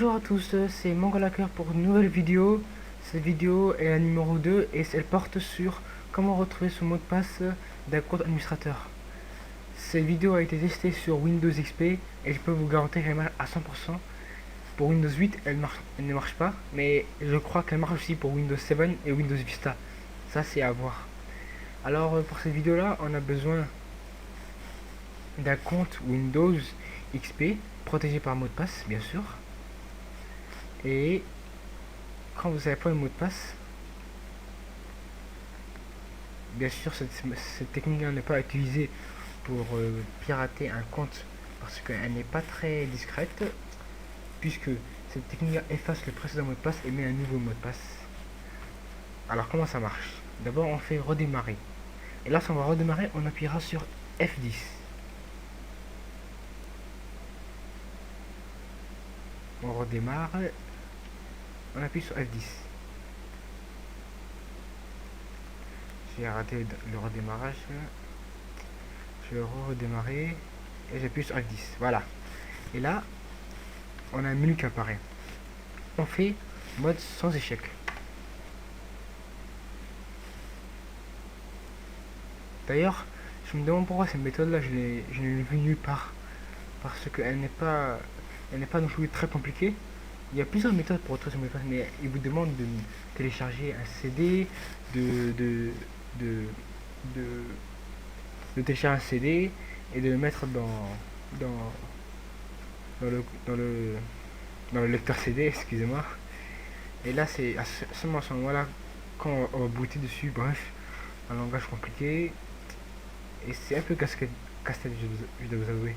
Bonjour à tous, c'est Mongolaker pour une nouvelle vidéo. Cette vidéo est la numéro 2 et elle porte sur comment retrouver son mot de passe d'un compte administrateur. Cette vidéo a été testée sur Windows XP et je peux vous garantir qu'elle marche à 100%. Pour Windows 8, elle ne marche pas, mais je crois qu'elle marche aussi pour Windows 7 et Windows Vista. Ça, c'est à voir. Alors, pour cette vidéo-là, on a besoin d'un compte Windows XP protégé par mot de passe, bien sûr. Et quand vous n'avez pas le mot de passe, bien sûr cette technique-là n'est pas utilisée pour pirater un compte parce qu'elle n'est pas très discrète, puisque cette technique-là efface le précédent mot de passe et met un nouveau mot de passe. Alors comment ça marche? D'abord on fait redémarrer. Et lorsqu'on va redémarrer, on appuiera sur F10. On redémarre, on appuie sur F10. J'ai raté le redémarrage. Je vais redémarrer et j'appuie sur F10. Voilà. Et là, on a un menu qui apparaît. On fait mode sans échec. D'ailleurs, je me demande pourquoi cette méthode-là, je n'ai vue nulle part. Parce qu'elle n'est pas non plus très compliquée. Il y a plusieurs méthodes pour retrouver ce mot de passe, mais il vous demande de télécharger un CD, de télécharger un CD et de le mettre dans, dans le lecteur CD, excusez-moi. Et là, c'est seulement à ce moment-là, quand on va booter dessus, bref, un langage compliqué. Et c'est un peu casse-tête, je dois vous avouer.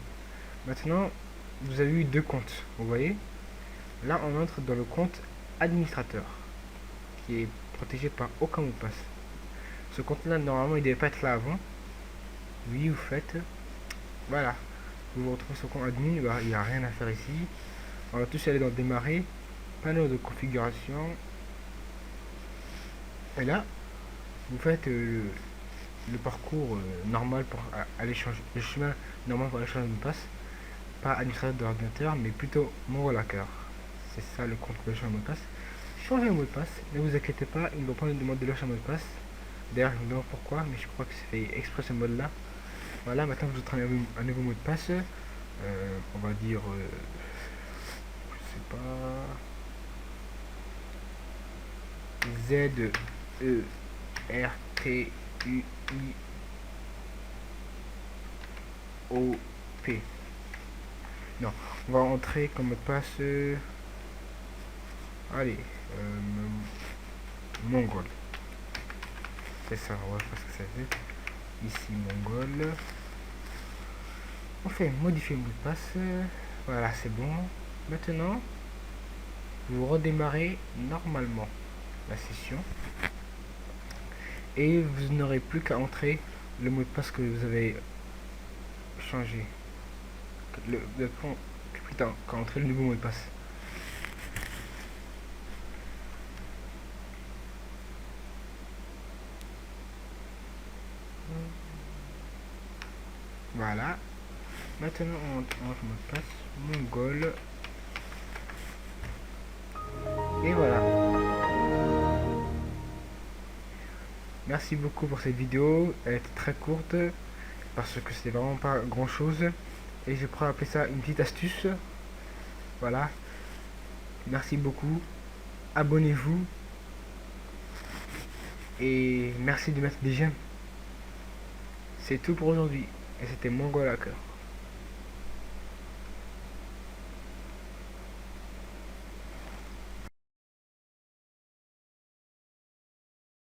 Maintenant, vous avez eu deux comptes, vous voyez. Là, on entre dans le compte administrateur, qui est protégé par aucun mot de passe. Ce compte-là, normalement, il ne devait pas être là avant. Oui, vous faites. Voilà. Vous retrouvez ce compte admin, bah, il n'y a rien à faire ici. On va tous aller dans démarrer, panneau de configuration. Et là, vous faites le parcours normal pour aller changer, le chemin normal pour aller changer de mot de passe. Pas administrateur de l'ordinateur, mais plutôt Mongolaker. C'est ça le compte pour changer le mot de passe. Changez le mot de passe, ne vous inquiétez pas, il ne va pas nous demander de lâcher un mot de passe. D'ailleurs, je me demande pourquoi, mais je crois que c'est fait exprès ce mode là. Voilà, maintenant vous entrez un nouveau mot de passe. On va dire, je sais pas, Z E R T U I O P. Non, on va entrer comme mot de passe. Allez, Mongol. C'est ça, on va voir ce que ça fait. Ici, Mongol. On fait modifier le mot de passe. Voilà, c'est bon. Maintenant, vous redémarrez normalement la session. Et vous n'aurez plus qu'à entrer le mot de passe que vous avez changé. Vous n'avez plus qu'à entrer le nouveau mot de passe. Voilà. Maintenant, on entre le mot de passe Mongol. Et voilà. Merci beaucoup pour cette vidéo. Elle était très courte parce que c'était vraiment pas grand chose. Et je pourrais appeler ça une petite astuce. Voilà. Merci beaucoup. Abonnez-vous. Et merci de mettre des j'aime. C'est tout pour aujourd'hui. Et c'était Mongolaker.